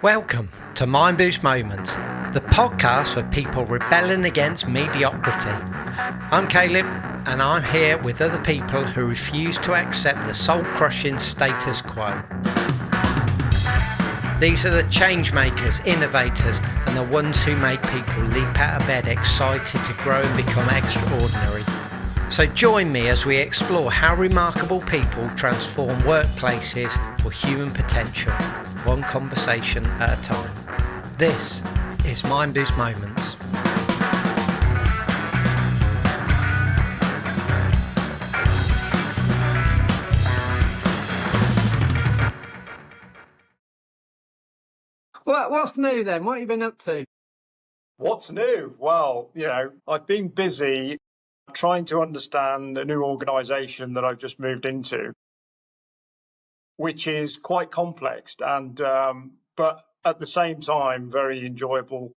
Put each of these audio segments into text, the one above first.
Welcome to Mind Boost Moments, the podcast for people rebelling against mediocrity. I'm Caleb, and I'm here with other people who refuse to accept the soul-crushing status quo. These are the change makers, innovators, and the ones who make people leap out of bed excited to grow and become extraordinary. So join me as we explore how remarkable people transform workplaces for human potential, one conversation at a time. This is Mind Boost Moments. What's new then? What have you been up to? What's new? Well, I've been busy trying to understand a new organisation that I've just moved into, which is quite complex but at the same time very enjoyable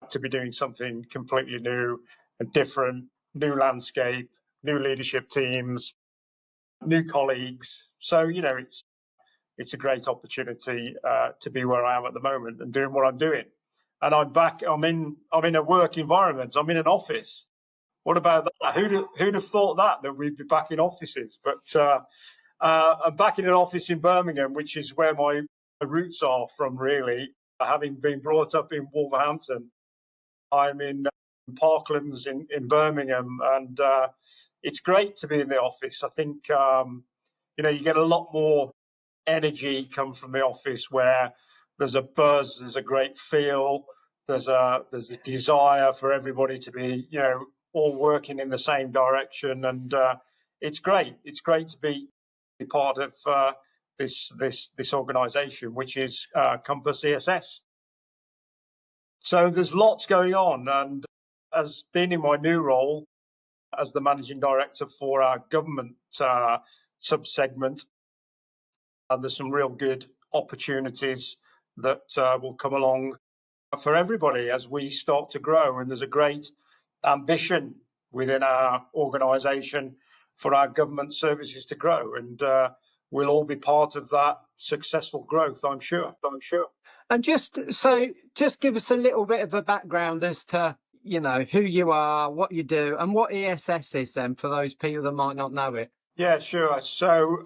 to be doing something completely new and different, new landscape, new leadership teams, new colleagues. So it's a great opportunity to be where I am at the moment and doing what I'm doing. And I'm back. I'm in a work environment. I'm in an office. What about that? Who'd have thought that we'd be back in offices? But I'm back in an office in Birmingham, which is where my roots are from, really. Having been brought up in Wolverhampton, I'm in Parklands in Birmingham, and it's great to be in the office. I think you get a lot more energy come from the office where there's a buzz, there's a great feel, there's a desire for everybody to be all working in the same direction, and it's great. It's great to be part of this organisation, which is Compass ESS. So there's lots going on, and as being in my new role as the managing director for our government sub-segment, there's some real good opportunities that will come along for everybody as we start to grow. And there's a great ambition within our organisation for our government services to grow. And we'll all be part of that successful growth, I'm sure. And just give us a little bit of a background as to, who you are, what you do, and what ESS is then for those people that might not know it. Yeah, sure. So,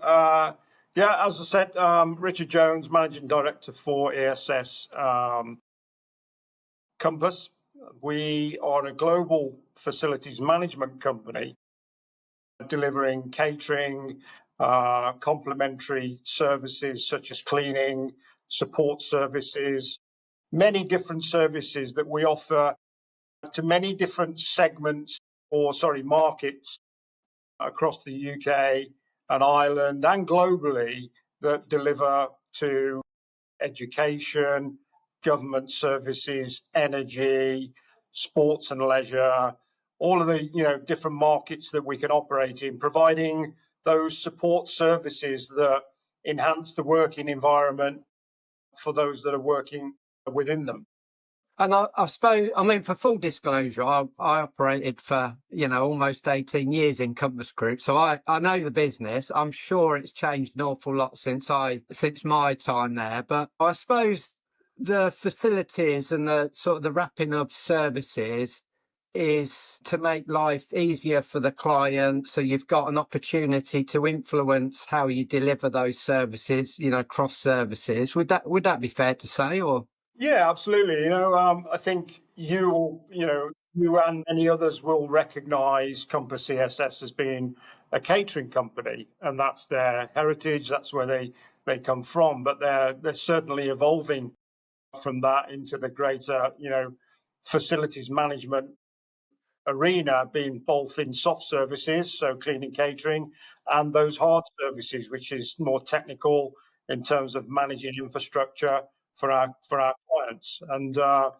as I said, Richard Jones, Managing Director for ESS Compass. We are a global facilities management company delivering catering, complementary services such as cleaning, support services, many different services that we offer to many different markets across the UK and Ireland and globally that deliver to education, government services, energy, sports and leisure, all of the different markets that we can operate in, providing those support services that enhance the working environment for those that are working within them. And I suppose, for full disclosure, I operated for, almost 18 years in Compass Group. So I know the business. I'm sure it's changed an awful lot since my time there. But I suppose the facilities and the sort of the wrapping of services is to make life easier for the client. So you've got an opportunity to influence how you deliver those services, cross services. Would that be fair to say, or? Yeah, absolutely. I think you and many others will recognise Compass ESS as being a catering company, and that's their heritage. That's where they come from. But they're certainly evolving from that into the greater, facilities management arena, being both in soft services, so cleaning, catering, and those hard services, which is more technical in terms of managing infrastructure for our clients. And I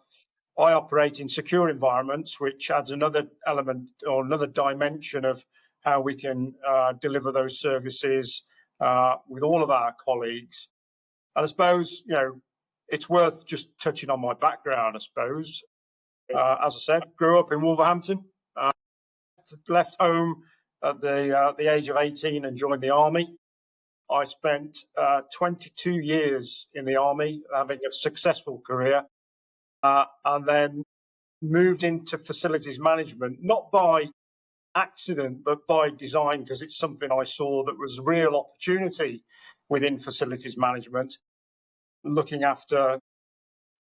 operate in secure environments, which adds another element or another dimension of how we can deliver those services with all of our colleagues. And I suppose, it's worth just touching on my background, I suppose. As I said, grew up in Wolverhampton, left home at the age of 18 and joined the army. I spent 22 years in the army, having a successful career, and then moved into facilities management, not by accident, but by design, because it's something I saw that was real opportunity within facilities management, looking after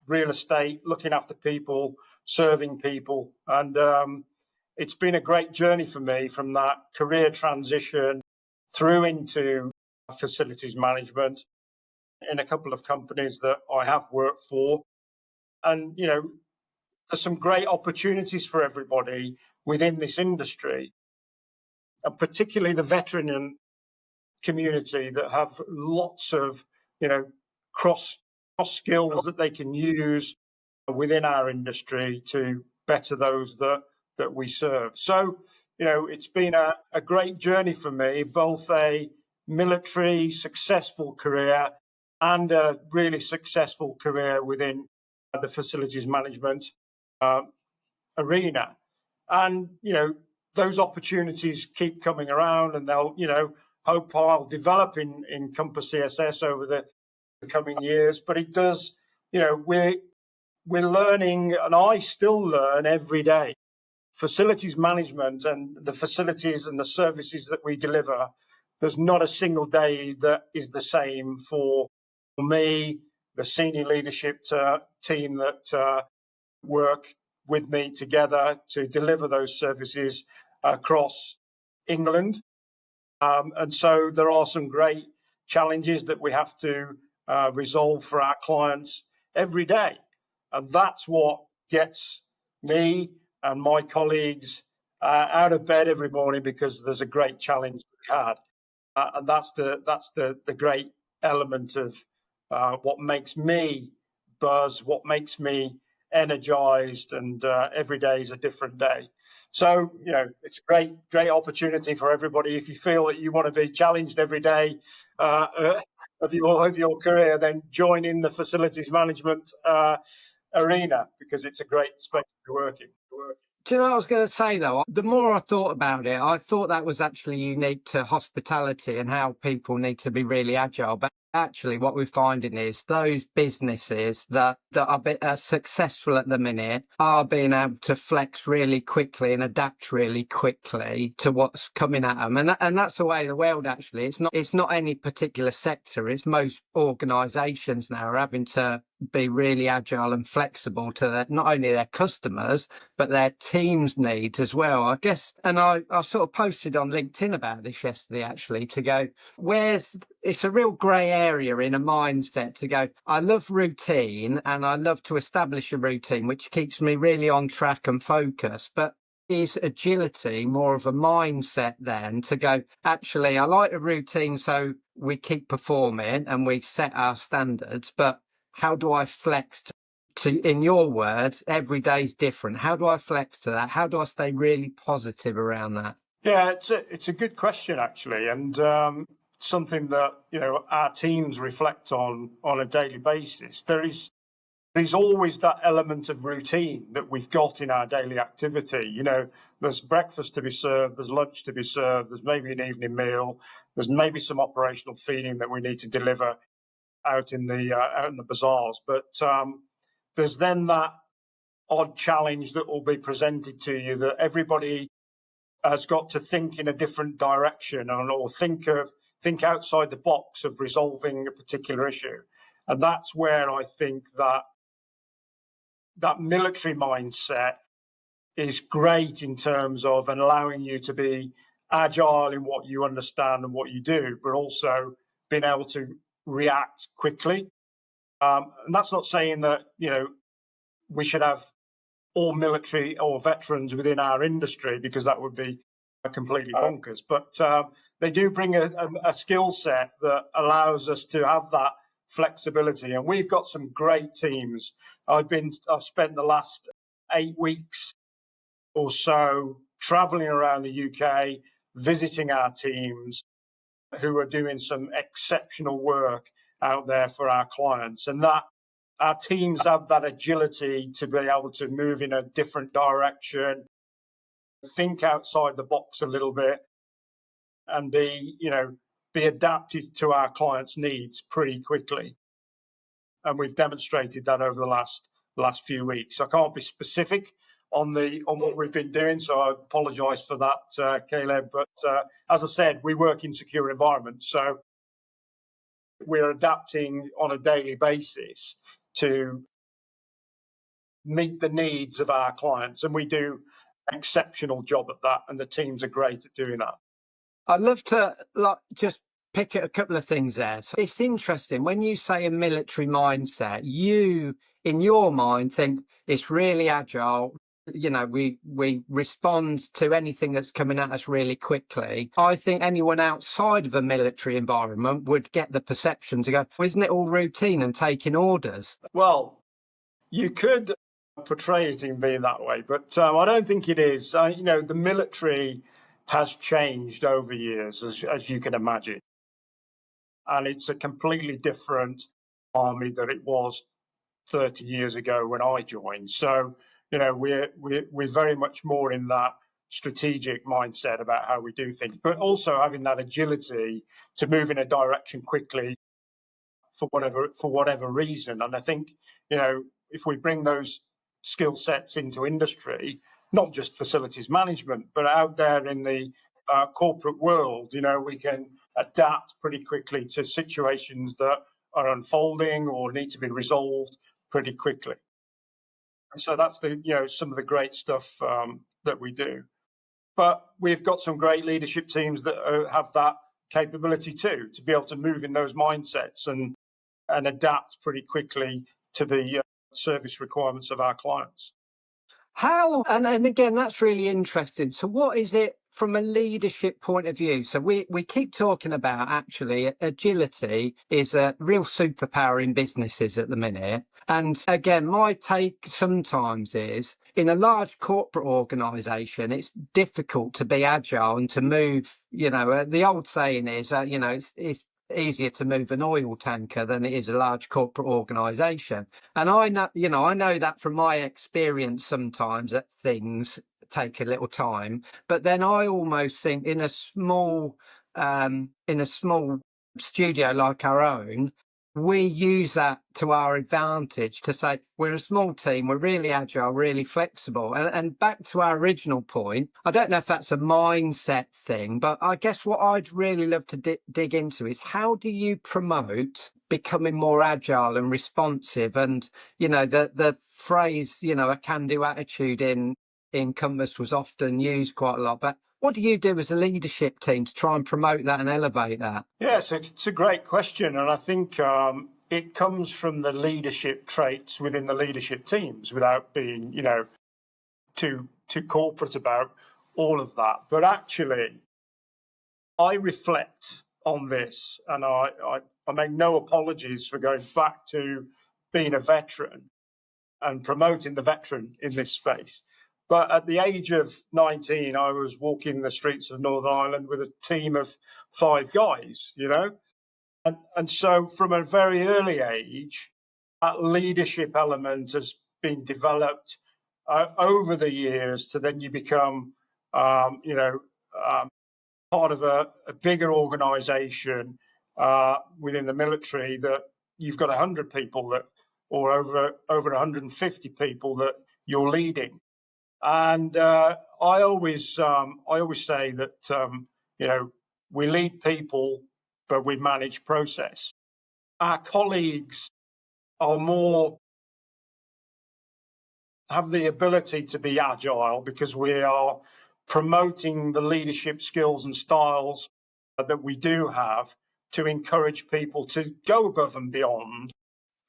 real estate, looking after people, serving people. And it's been a great journey for me from that career transition through into facilities management in a couple of companies that I have worked for. And, there's some great opportunities for everybody within this industry, and particularly the veteran community that have lots of, cross skills that they can use within our industry to better those that we serve. So, it's been a great journey for me, both a military successful career and a really successful career within the facilities management arena. And, those opportunities keep coming around, and they'll, hope I'll develop in Compass ESS over the coming years. But it does, we're learning, and I still learn every day. Facilities management and the facilities and the services that we deliver, there's not a single day that is the same for me, the senior leadership team that work with me together to deliver those services across England. And so there are some great challenges that we have to resolve for our clients every day. And that's what gets me and my colleagues out of bed every morning, because there's a great challenge we had. And that's the great element of what makes me buzz, what makes me energized, and every day is a different day. So, it's a great opportunity for everybody. If you feel that you want to be challenged every day of your career, then join in the facilities management arena, because it's a great space to work in. Do you know what I was going to say, though? The more I thought about it, I thought that was actually unique to hospitality and how people need to be really agile. But actually, what we're finding is those businesses that are successful at the minute are being able to flex really quickly and adapt really quickly to what's coming at them. And that's the way of the world, actually. It's not any particular sector. It's most organisations now are having to be really agile and flexible to not only their customers, but their team's needs as well, I guess. And I sort of posted on LinkedIn about this yesterday, actually, to go, it's a real grey area in a mindset to go, I love routine and I love to establish a routine, which keeps me really on track and focused. But is agility more of a mindset then to go, actually, I like a routine so we keep performing and we set our standards, but how do I flex to, in your words, every day's different? How do I flex to that? How do I stay really positive around that? Yeah, it's a good question, actually, and something that our teams reflect on a daily basis. There's always that element of routine that we've got in our daily activity. There's breakfast to be served, there's lunch to be served, there's maybe an evening meal, there's maybe some operational feeding that we need to deliver out in the bazaars. But there's then that odd challenge that will be presented to you that everybody has got to think in a different direction, or think outside the box of resolving a particular issue. And that's where I think that military mindset is great in terms of allowing you to be agile in what you understand and what you do, but also being able to react quickly. And that's not saying that, we should have all military or veterans within our industry, because that would be completely bonkers. But they do bring a skill set that allows us to have that flexibility. And we've got some great teams. I've spent the last 8 weeks or so traveling around the UK, visiting our teams who are doing some exceptional work out there for our clients. And that our teams have that agility to be able to move in a different direction, think outside the box a little bit, and be, be adapted to our clients' needs pretty quickly. And we've demonstrated that over the last few weeks. I can't be specific on what we've been doing, so I apologise for that, Caleb. But as I said, we work in secure environments, so we're adapting on a daily basis to meet the needs of our clients, and we do an exceptional job at that, and the teams are great at doing that. I'd love to just pick at a couple of things there. So it's interesting when you say a military mindset, you in your mind think it's really agile. We respond to anything that's coming at us really quickly. I think anyone outside of a military environment would get the perception to go, well, isn't it all routine and taking orders? Well, you could portray it in being that way, but I don't think it is. The military has changed over years, as you can imagine. And it's a completely different army than it was 30 years ago when I joined. So, we're very much more in that strategic mindset about how we do things, but also having that agility to move in a direction quickly for whatever reason. And I think, if we bring those skill sets into industry, not just facilities management, but out there in the corporate world, we can adapt pretty quickly to situations that are unfolding or need to be resolved pretty quickly. And so that's some of the great stuff that we do. But we've got some great leadership teams that have that capability too, to be able to move in those mindsets and adapt pretty quickly to the service requirements of our clients. How, and again, that's really interesting. So what is it from a leadership point of view? So we keep talking about actually agility is a real superpower in businesses at the minute. And again, my take sometimes is in a large corporate organization, it's difficult to be agile and to move, the old saying is, it's easier to move an oil tanker than it is a large corporate organization. And I know that from my experience sometimes that things take a little time, but then I almost think in a small studio like our own, we use that to our advantage to say we're a small team, we're really agile, really flexible. And back to our original point, I don't know if that's a mindset thing, but I guess what I'd really love to dig into is how do you promote becoming more agile and responsive? And, the phrase, a can-do attitude in Compass was often used quite a lot, but what do you do as a leadership team to try and promote that and elevate that? Yes, it's a great question. And I think it comes from the leadership traits within the leadership teams without being, too corporate about all of that. But actually, I reflect on this and I make no apologies for going back to being a veteran and promoting the veteran in this space. But at the age of 19, I was walking the streets of Northern Ireland with a team of 5 guys, And so from a very early age, that leadership element has been developed over the years to then you become, part of a bigger organization within the military that you've got 100 people or over 150 people that you're leading. And I always say that we lead people, but we manage process. Our colleagues have the ability to be agile because we are promoting the leadership skills and styles that we do have to encourage people to go above and beyond.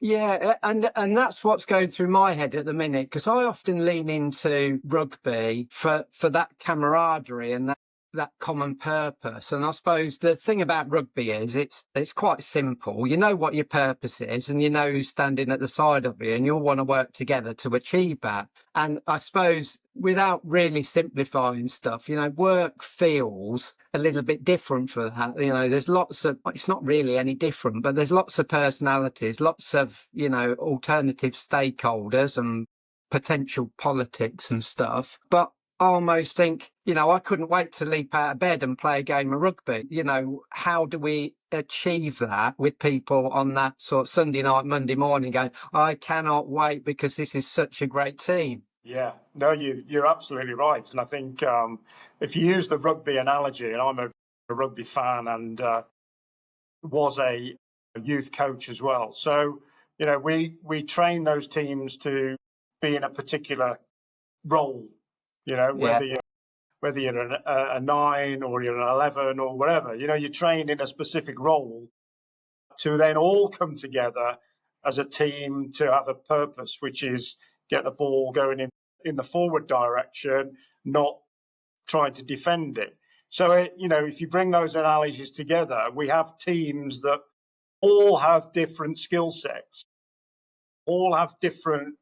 Yeah, and that's what's going through my head at the minute, because I often lean into rugby for that camaraderie and that common purpose. And I suppose the thing about rugby is it's quite simple. You know what your purpose is and you know who's standing at the side of you and you'll want to work together to achieve that. And I suppose without really simplifying stuff, work feels a little bit different for that. There's lots of, it's not really any different, but there's lots of personalities, lots of, alternative stakeholders and potential politics and stuff. But almost think, I couldn't wait to leap out of bed and play a game of rugby. How do we achieve that with people on that sort of Sunday night, Monday morning going, I cannot wait because this is such a great team? Yeah, no, you're absolutely right. And I think if you use the rugby analogy, and I'm a rugby fan and was a youth coach as well. So, we train those teams to be in a particular role, whether you're a 9 or you're an 11 or whatever, you're trained in a specific role to then all come together as a team to have a purpose, which is get the ball going in the forward direction, not trying to defend it. So, if you bring those analogies together, we have teams that all have different skill sets, all have different,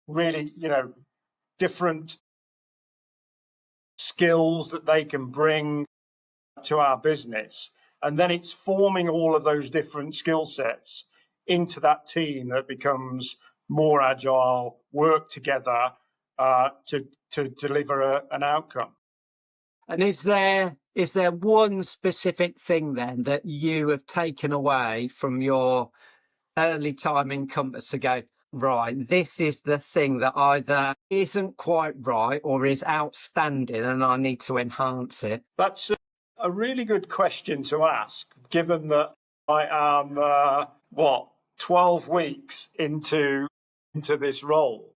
really, different skills that they can bring to our business. And then it's forming all of those different skill sets into that team that becomes more agile, work together to deliver an outcome. And is there one specific thing then that you have taken away from your early time in Compass to go, right, this is the thing that either isn't quite right or is outstanding and I need to enhance it? That's a really good question to ask, given that I am, 12 weeks into this role.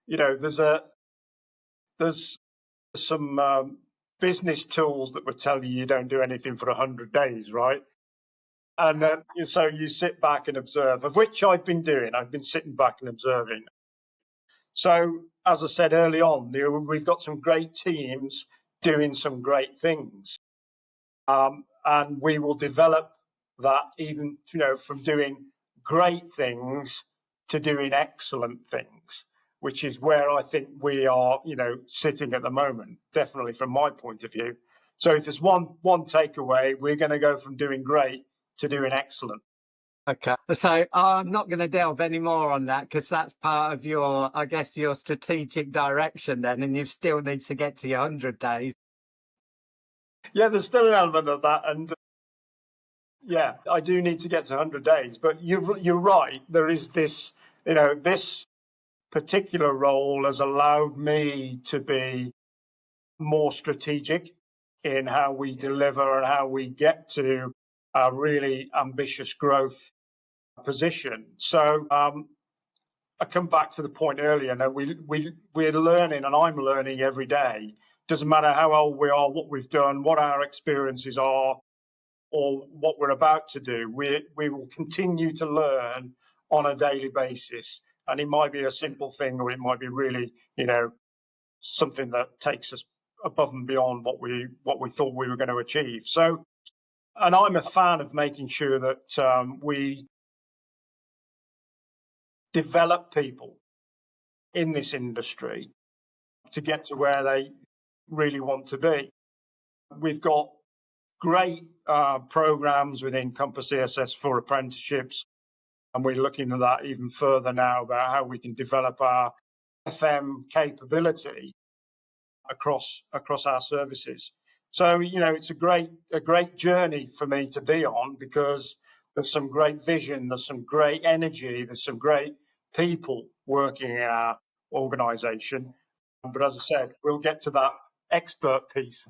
There's some business tools that would tell you don't do anything for 100 days, right? And then so you sit back and observe, of which I've been doing. I've been sitting back and observing. So, as I said early on, we've got some great teams doing some great things. And we will develop that even, from doing great things to doing excellent things, which is where I think we are, sitting at the moment, definitely from my point of view. So if there's one takeaway, we're going to go from doing great to doing excellent. Okay. So I'm not going to delve any more on that because that's part of your strategic direction then, and you still need to get to your 100 days. Yeah, there's still an element of that. And yeah, I do need to get to 100 days. But you're right. There is this, this particular role has allowed me to be more strategic in how we deliver and how we get to a really ambitious growth position. So I come back to the point earlier. Now we're learning, and I'm learning every day. Doesn't matter how old we are, what we've done, what our experiences are, or what we're about to do. We will continue to learn on a daily basis, and it might be a simple thing, or it might be really, something that takes us above and beyond what we thought we were going to achieve. So, and I'm a fan of making sure that we develop people in this industry to get to where they really want to be. We've got great programs within Compass ESS for apprenticeships, and we're looking at that even further now about how we can develop our FM capability across our services. So, it's a great journey for me to be on, because there's some great vision, there's some great energy, there's some great people working in our organisation. But as I said, we'll get to that expert piece.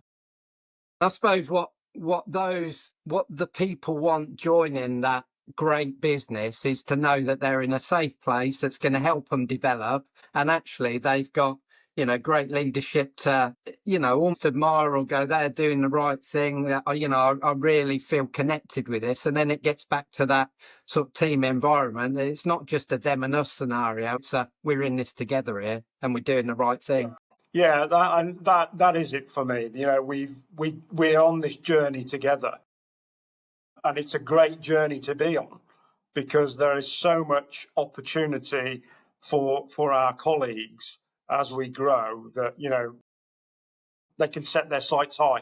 I suppose what the people want joining that great business is to know that they're in a safe place that's going to help them develop, and actually they've got great leadership to almost admire or go, they're doing the right thing. That I really feel connected with this, and then it gets back to that sort of team environment. It's not just a them and us scenario. It's we're in this together here, and we're doing the right thing. Yeah, that is it for me. We're on this journey together, and it's a great journey to be on, because there is so much opportunity for our colleagues as we grow that they can set their sights high.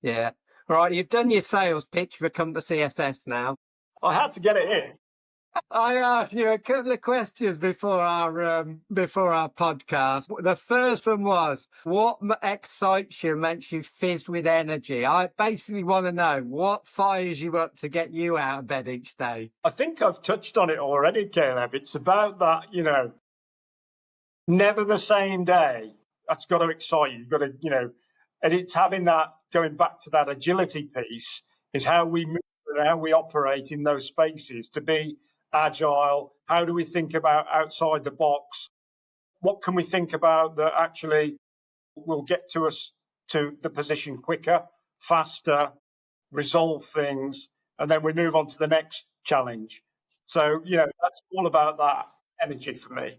Yeah. Right, you've done your sales pitch for Compass ESS now. I had to get it in. I asked you a couple of questions before our podcast. The first one was, what excites you, makes you fizz with energy? I basically want to know what fires you up to get you out of bed each day. I think I've touched on it already, Caleb. It's about that, never the same day. That's got to excite you. You've got to, and it's having that, going back to that agility piece, is how we move and how we operate in those spaces to be agile. How do we think about outside the box? What can we think about that actually will get to us to the position quicker, faster, resolve things, and then we move on to the next challenge. So, that's all about that energy for me.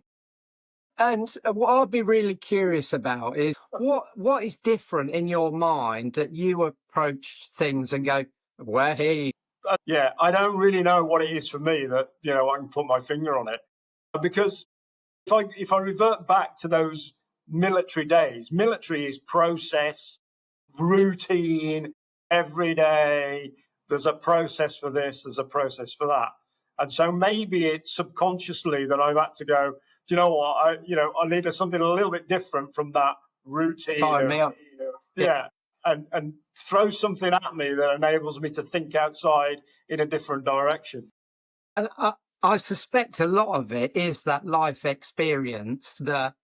And what I'd be really curious about is what is different in your mind that you approach things and go, well, hey. Yeah, I don't really know what it is for me that, I can put my finger on it. Because if I revert back to those military days, military is process, routine, every day. There's a process for this, there's a process for that. And so maybe it's subconsciously that I've had to go, do you know what? I need something a little bit different from that routine. Yeah. And throw something at me that enables me to think outside in a different direction. And I suspect a lot of it is that life experience that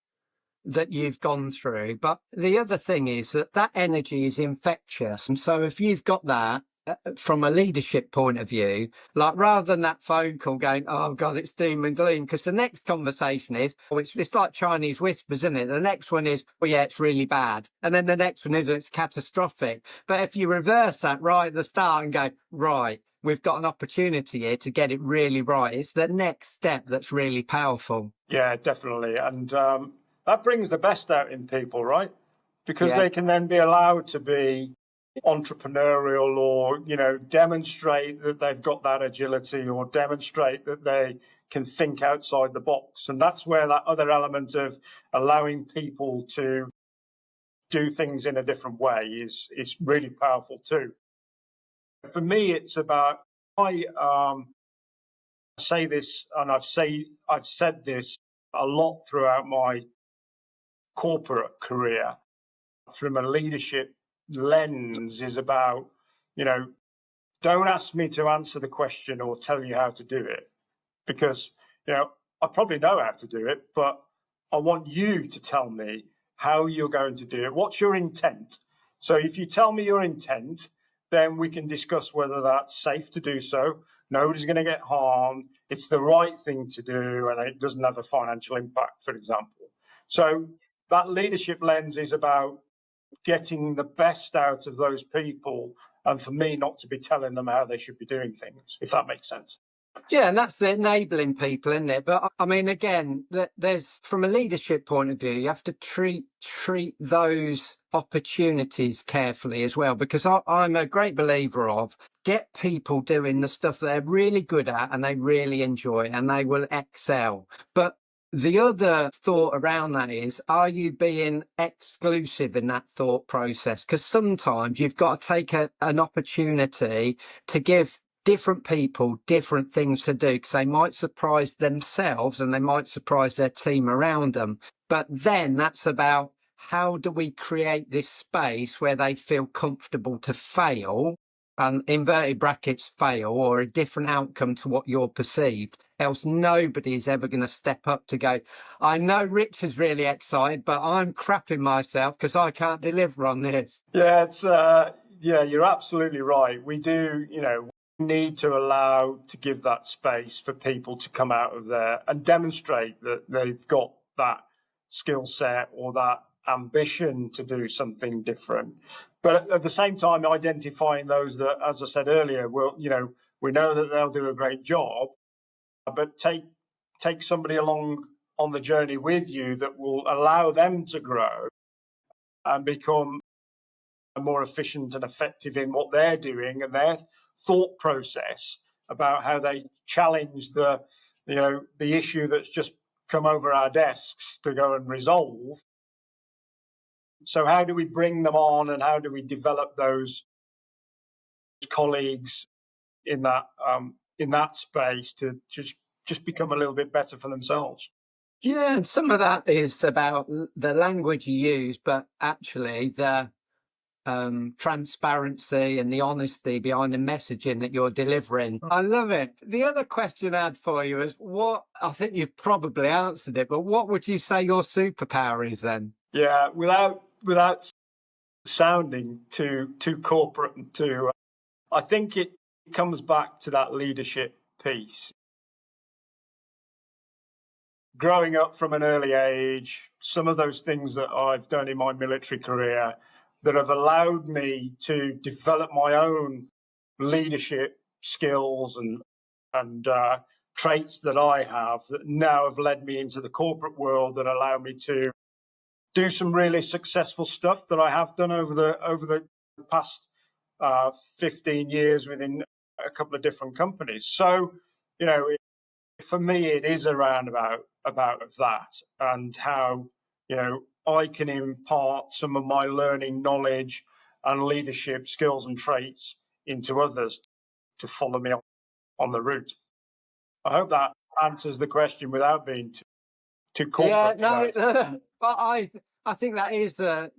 you've gone through. But the other thing is that energy is infectious. And so if you've got that from a leadership point of view, like rather than that phone call going, oh God, it's doom and gloom, because the next conversation is, it's like Chinese whispers, isn't it? The next one is, well, yeah, it's really bad. And then the next one is, it's catastrophic. But if you reverse that right at the start and go, right, we've got an opportunity here to get it really right, it's the next step that's really powerful. Yeah, definitely. And that brings the best out in people, right? Because they can then be allowed to be entrepreneurial or, demonstrate that they've got that agility or demonstrate that they can think outside the box. And that's where that other element of allowing people to do things in a different way is really powerful too. For me, it's about, I say this, and I've said this a lot throughout my corporate career, from a leadership lens, is about, don't ask me to answer the question or tell you how to do it, because, I probably know how to do it, but I want you to tell me how you're going to do it. What's your intent? So if you tell me your intent, then we can discuss whether that's safe to do so. Nobody's going to get harmed. It's the right thing to do, and it doesn't have a financial impact, for example. So that leadership lens is about getting the best out of those people, and for me, not to be telling them how they should be doing things, if that makes sense. Yeah, and that's the enabling people, isn't it? But I mean, again, there's, from a leadership point of view, you have to treat those opportunities carefully as well, because I'm a great believer of get people doing the stuff they're really good at and they really enjoy and they will excel. But the other thought around that is, are you being exclusive in that thought process? Because sometimes you've got to take an opportunity to give different people different things to do, because they might surprise themselves and they might surprise their team around them. But then that's about, how do we create this space where they feel comfortable to fail, and inverted brackets fail, or a different outcome to what you're perceived. Else nobody is ever going to step up to go, I know Rich is really excited, but I'm crapping myself because I can't deliver on this. Yeah, it's you're absolutely right. We do, need to allow, to give that space for people to come out of there and demonstrate that they've got that skill set or that ambition to do something different. But at the same time, identifying those that, as I said earlier, will, we know that they'll do a great job, but take somebody along on the journey with you that will allow them to grow and become more efficient and effective in what they're doing and their thought process about how they challenge the issue that's just come over our desks to go and resolve. So how do we bring them on, and how do we develop those colleagues in that in that space to just become a little bit better for themselves. Yeah, and some of that is about the language you use, but actually the transparency and the honesty behind the messaging that you're delivering. I love it. The other question I had for you is I think you've probably answered it, but what would you say your superpower is then? Yeah, without sounding too corporate and too, I think it comes back to that leadership piece. Growing up from an early age, some of those things that I've done in my military career that have allowed me to develop my own leadership skills and traits that I have that now have led me into the corporate world that allow me to do some really successful stuff that I have done over the past 15 years within a couple of different companies. So, for me, it is around about that and how I can impart some of my learning, knowledge, and leadership skills and traits into others to follow me on the route. I hope that answers the question without being too Yeah, corporate. no, but I think that is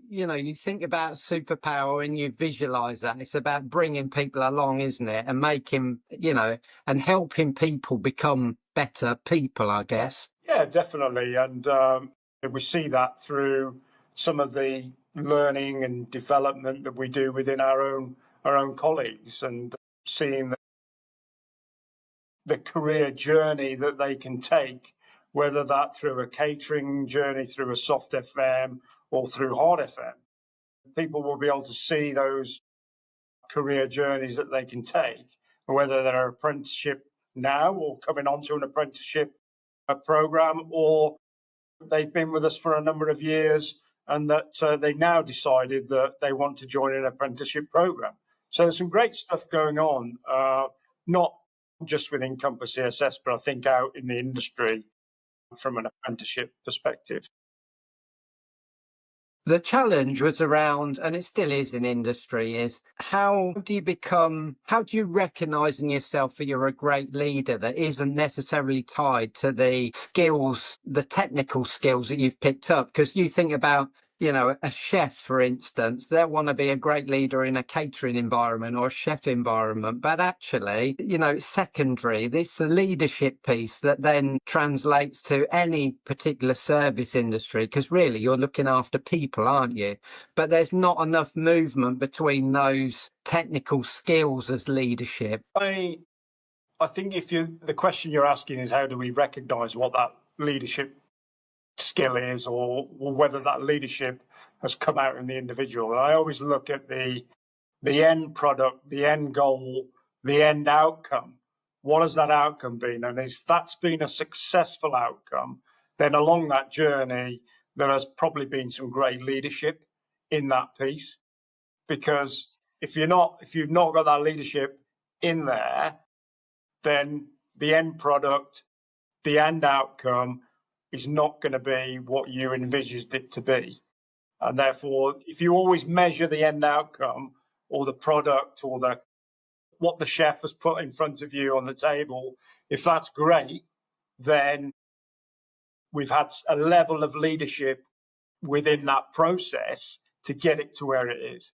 you think about superpower and you visualize that. It's about bringing people along, isn't it? And making, and helping people become better people, I guess. Yeah, definitely. And we see that through some of the learning and development that we do within our own colleagues, and seeing the career journey that they can take, whether that through a catering journey, through a soft FM, or through hard FM. People will be able to see those career journeys that they can take, whether they're an apprenticeship now or coming onto an apprenticeship program, or they've been with us for a number of years and that they now decided that they want to join an apprenticeship program. So there's some great stuff going on, not just within Compass ESS, but I think out in the industry from an apprenticeship perspective. The challenge was around, and it still is in industry, is how do you recognise in yourself that you're a great leader that isn't necessarily tied to the skills, the technical skills that you've picked up? Because you think about, a chef, for instance, they'll want to be a great leader in a catering environment or a chef environment. But actually, it's secondary. It's the leadership piece that then translates to any particular service industry, because really you're looking after people, aren't you? But there's not enough movement between those technical skills as leadership. I think the question you're asking is how do we recognise what that leadership skill is, or whether that leadership has come out in the individual. And I always look at the end product, the end goal, the end outcome. What has that outcome been? And if that's been a successful outcome, then along that journey, there has probably been some great leadership in that piece. Because if you've not got that leadership in there, then the end product, the end outcome is not going to be what you envisaged it to be. And therefore, if you always measure the end outcome or the product or what the chef has put in front of you on the table, if that's great, then we've had a level of leadership within that process to get it to where it is.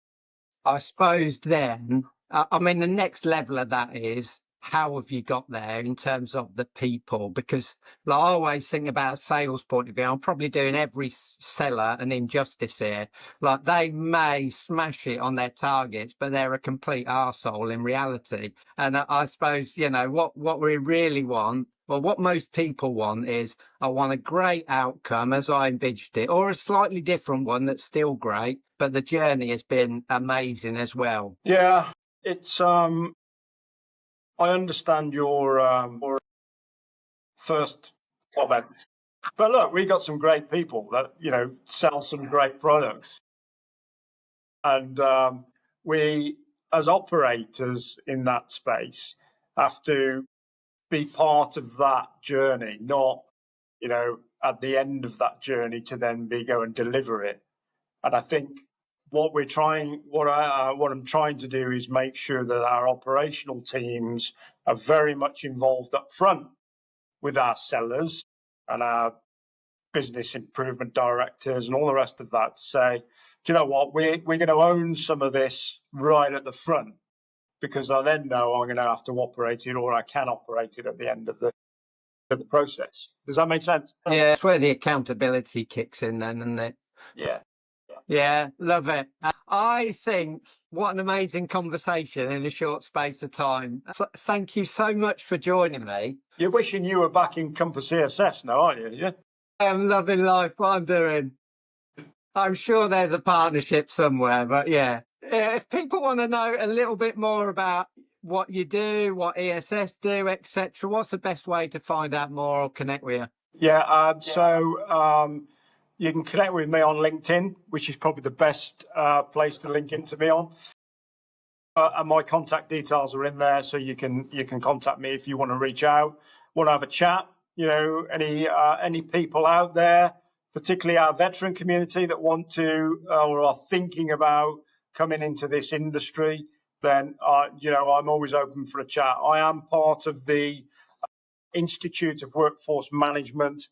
I suppose then, the next level of that is, how have you got there in terms of the people? Because I always think about a sales point of view. I'm probably doing every seller an injustice here. Like, they may smash it on their targets, but they're a complete arsehole in reality. And I suppose, what we really want, well, what most people want is, I want a great outcome as I envisaged it, or a slightly different one that's still great, but the journey has been amazing as well. Yeah, it's I understand your first comments, but look, we got some great people that sell some great products, and we, as operators in that space, have to be part of that journey, not at the end of that journey to then go and deliver it. And I think what I'm trying to do is make sure that our operational teams are very much involved up front with our sellers and our business improvement directors and all the rest of that, to say, do you know what, we're going to own some of this right at the front, because I then know I'm going to have to operate it, or I can operate it at the end of the process. Does that make sense? Yeah, it's where the accountability kicks in then, isn't it? Yeah. Yeah, love it. I think what an amazing conversation in a short space of time. So, thank you so much for joining me. You're wishing you were back in Compass ESS now, aren't you? Yeah. I'm loving life, what I'm doing. I'm sure there's a partnership somewhere, but yeah. If people want to know a little bit more about what you do, what ESS do, etc., what's the best way to find out more or connect with you? Yeah, you can connect with me on LinkedIn, which is probably the best place to link into me on. And my contact details are in there, so you can contact me if you want to reach out, want to have a chat. You know, any people out there, particularly our veteran community, that want to or are thinking about coming into this industry, then I'm always open for a chat. I am part of the Institute of Workforce Management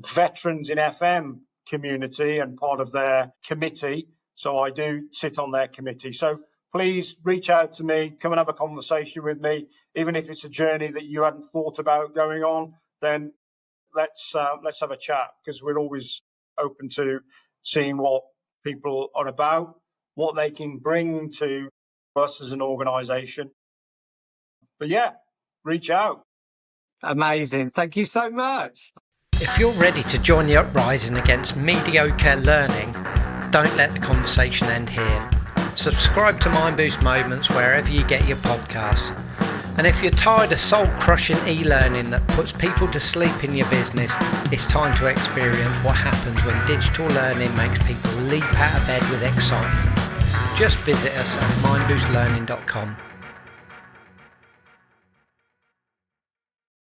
Veterans in FM community and part of their committee. So I do sit on their committee. So please reach out to me, come and have a conversation with me. Even if it's a journey that you hadn't thought about going on, then let's have a chat, because we're always open to seeing what people are about, what they can bring to us as an organisation. But yeah, reach out. Amazing. Thank you so much. If you're ready to join the uprising against mediocre learning, don't let the conversation end here. Subscribe to Mindboost Moments wherever you get your podcasts. And if you're tired of soul-crushing e-learning that puts people to sleep in your business, it's time to experience what happens when digital learning makes people leap out of bed with excitement. Just visit us at mindboostlearning.com.